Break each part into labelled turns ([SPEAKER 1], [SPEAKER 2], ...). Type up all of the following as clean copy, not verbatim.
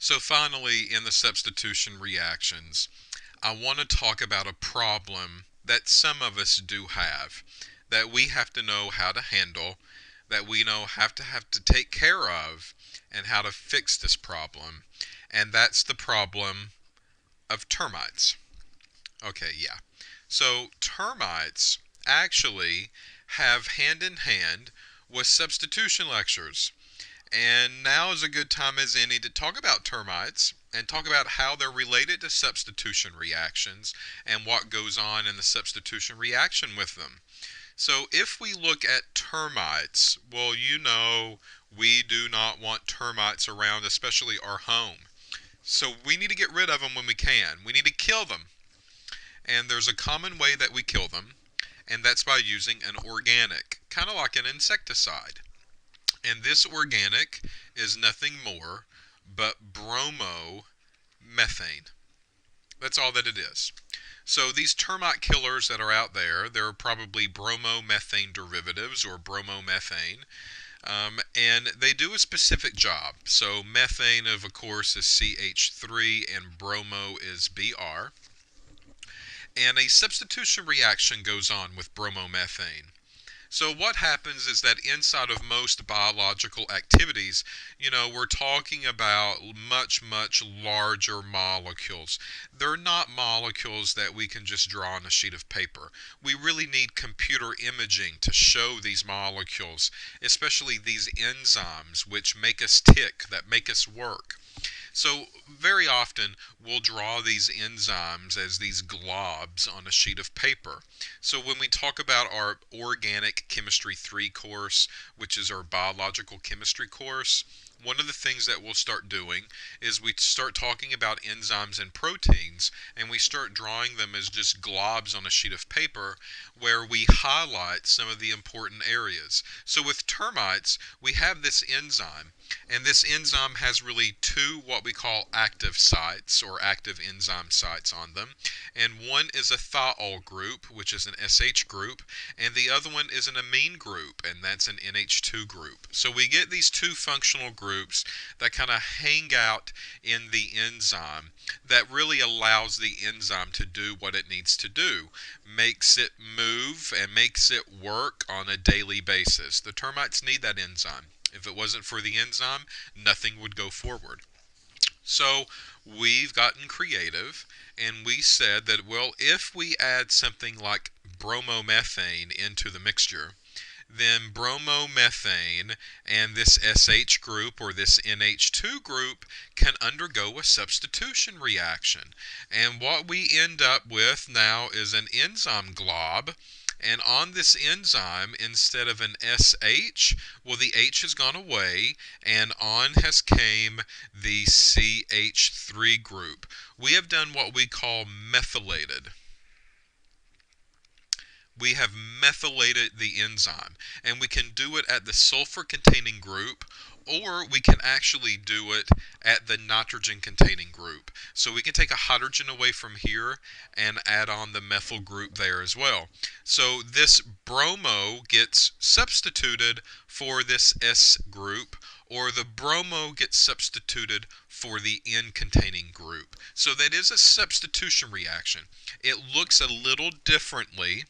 [SPEAKER 1] So finally, in the substitution reactions, I want to talk about a problem that some of us do have, that we have to know how to handle, that we know have to take care of, and how to fix this problem. And that's the problem of termites. Okay, yeah. So termites actually have hand in hand with substitution lectures. And now is a good time as any to talk about termites and talk about how they're related to substitution reactions and what goes on in the substitution reaction with them. So if we look at termites, well, we do not want termites around, especially our home. So we need to get rid of them when we can. We need to kill them. And there's a common way that we kill them, and that's by using an organic, kind of like an insecticide. And this organic is nothing more but bromomethane. That's all that it is. So these termite killers that are out there, they're probably bromomethane derivatives or bromomethane. And they do a specific job. So methane, of course, is CH3 and bromo is Br. And a substitution reaction goes on with bromomethane. So what happens is that inside of most biological activities, we're talking about much, much larger molecules. They're not molecules that we can just draw on a sheet of paper. We really need computer imaging to show these molecules, especially these enzymes which make us tick, that make us work. So very often we'll draw these enzymes as these globs on a sheet of paper. So when we talk about our Organic Chemistry 3 course, which is our biological chemistry course, one of the things that we'll start doing is we start talking about enzymes and proteins, and we start drawing them as just globs on a sheet of paper where we highlight some of the important areas. So with termites, we have this enzyme, and this enzyme has really two what we call active sites or active enzyme sites on them. And one is a thiol group, which is an SH group, and the other one is an amine group, and that's an NH2 group. So we get these two functional groups that kind of hang out in the enzyme that really allows the enzyme to do what it needs to do, makes it move and makes it work on a daily basis. The termites need that enzyme. If it wasn't for the enzyme, nothing would go forward. So we've gotten creative and we said that, well, if we add something like bromomethane into the mixture, then bromomethane and this SH group or this NH2 group can undergo a substitution reaction. And what we end up with now is an enzyme glob. And on this enzyme, instead of an SH, well, the H has gone away, and on has came the CH3 group. We have done what we call methylated. We have methylated the enzyme, and we can do it at the sulfur containing group, or we can actually do it at the nitrogen containing group. So we can take a hydrogen away from here and add on the methyl group there as well. So this bromo gets substituted for this S group, or the bromo gets substituted for the N containing group. So that is a substitution reaction. It looks a little differently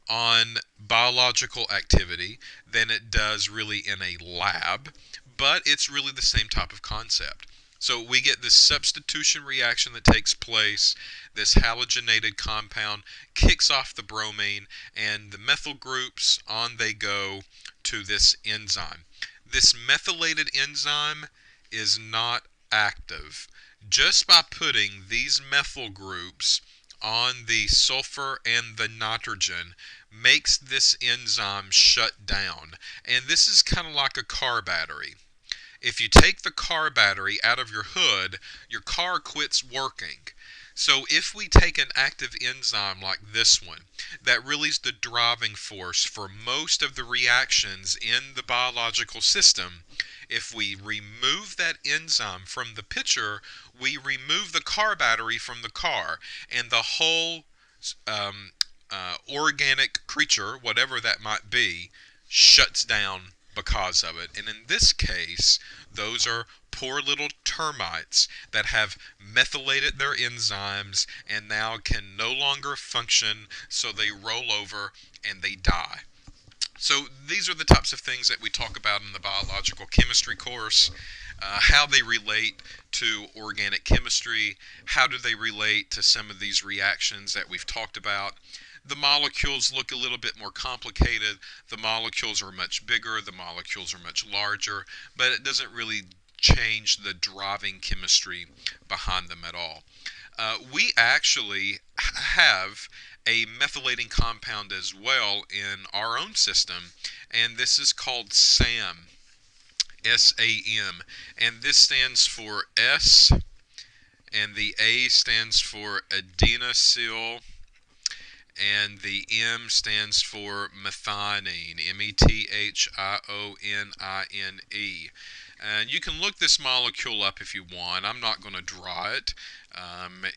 [SPEAKER 1] on biological activity than it does really in a lab, but it's really the same type of concept. So we get this substitution reaction that takes place, this halogenated compound kicks off the bromine, and the methyl groups, on they go to this enzyme. This methylated enzyme is not active. Just by putting these methyl groups on the sulfur and the nitrogen makes this enzyme shut down. And this is kind of like a car battery. If you take the car battery out of your hood, your car quits working. So if we take an active enzyme like this one, that really is the driving force for most of the reactions in the biological system, if we remove that enzyme from the picture, we remove the car battery from the car, and the whole organic creature, whatever that might be, shuts down because of it. And in this case, those are poor little termites that have methylated their enzymes and now can no longer function, so they roll over and they die. So these are the types of things that we talk about in the biological chemistry course. How they relate to organic chemistry, how do they relate to some of these reactions that we've talked about. The molecules look a little bit more complicated. The molecules are much bigger, the molecules are much larger, but it doesn't really change the driving chemistry behind them at all. We actually have a methylating compound as well in our own system, and this is called SAM. SAM, and this stands for S, and the A stands for adenosine, and the M stands for methionine, methionine. And you can look this molecule up if you want. I'm not going to draw it.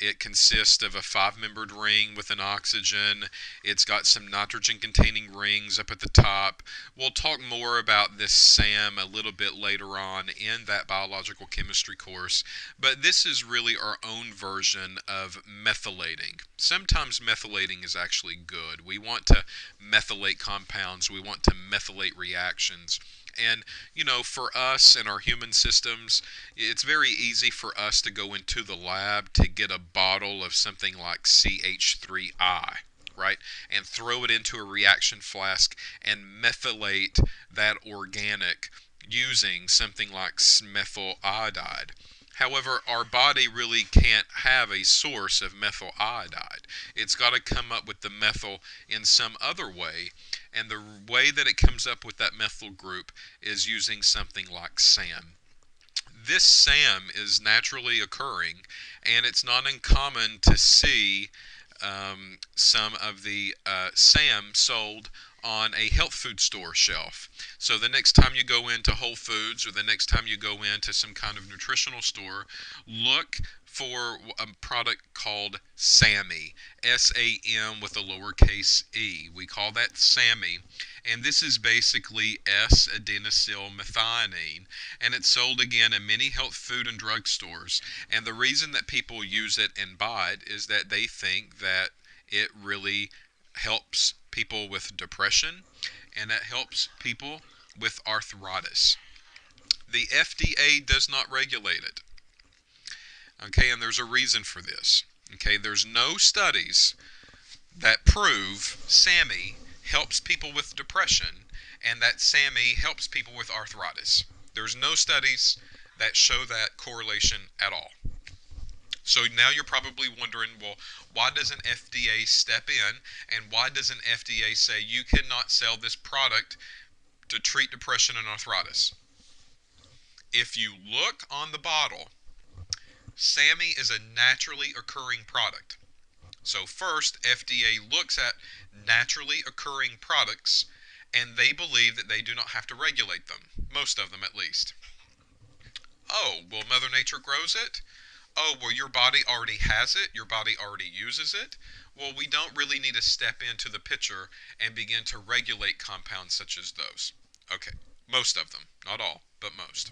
[SPEAKER 1] It consists of a 5-membered ring with an oxygen. It's got some nitrogen-containing rings up at the top. We'll talk more about this SAM a little bit later on in that biological chemistry course, but this is really our own version of methylating. Sometimes methylating is actually good. We want to methylate compounds. We want to methylate reactions. And, for us and our human systems, it's very easy for us to go into the lab to get a bottle of something like CH3I, right? And throw it into a reaction flask and methylate that organic using something like methyl iodide. However, our body really can't have a source of methyl iodide. It's got to come up with the methyl in some other way, and the way that it comes up with that methyl group is using something like SAM. This SAM is naturally occurring, and it's not uncommon to see some of the SAM sold on a health food store shelf. So the next time you go into Whole Foods or the next time you go into some kind of nutritional store, look for a product called SAMe, S-A-M with a lowercase e. We call that SAMe, and this is basically S-adenosylmethionine, and it's sold again in many health food and drug stores. And the reason that people use it and buy it is that they think that it really helps people with depression, and it helps people with arthritis. The FDA does not regulate it. Okay, and there's a reason for this. Okay, there's no studies that prove SAMe helps people with depression and that SAMe helps people with arthritis. There's no studies that show that correlation at all. So now you're probably wondering, well, why doesn't FDA step in, and why doesn't FDA say you cannot sell this product to treat depression and arthritis? If you look on the bottle, SAMe is a naturally occurring product. So first, FDA looks at naturally occurring products, and they believe that they do not have to regulate them, most of them at least. Oh, well, Mother Nature grows it? Oh, well, your body already has it, your body already uses it. Well, we don't really need to step into the picture and begin to regulate compounds such as those. Okay, most of them, not all, but most.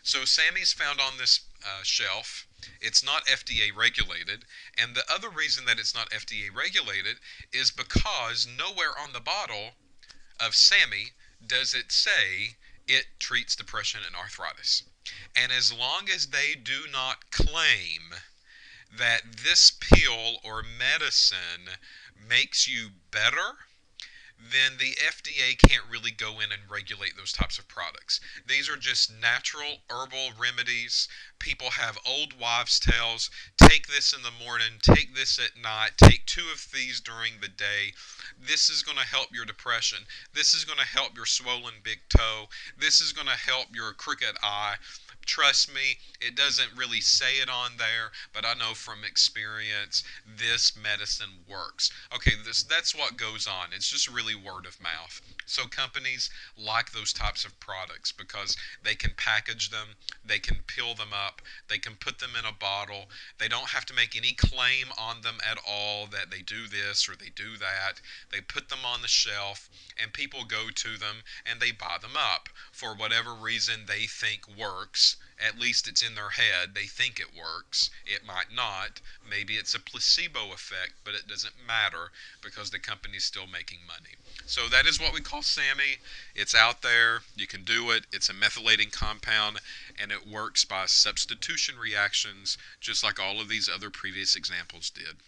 [SPEAKER 1] So SAMe is found on this shelf. It's not FDA regulated, and the other reason that it's not FDA regulated is because nowhere on the bottle of SAMe does it say it treats depression and arthritis. And as long as they do not claim that this pill or medicine makes you better, then the FDA can't really go in and regulate those types of products. These are just natural herbal remedies. People have old wives' tales. Take this in the morning, take this at night, take 2 of these during the day. This is going to help your depression. This is going to help your swollen big toe. This is going to help your crooked eye. Trust me, it doesn't really say it on there, but I know from experience this medicine works. Okay, that's what goes on. It's just really word of mouth. So companies like those types of products because they can package them, they can peel them up, they can put them in a bottle. They don't have to make any claim on them at all that they do this or they do that. They put them on the shelf and people go to them and they buy them up for whatever reason they think works. At least it's in their head. They think it works. It might not. Maybe it's a placebo effect, but it doesn't matter because the company's still making money. So that is what we call SAMe. It's out there. You can do it. It's a methylating compound, and it works by substitution reactions, just like all of these other previous examples did.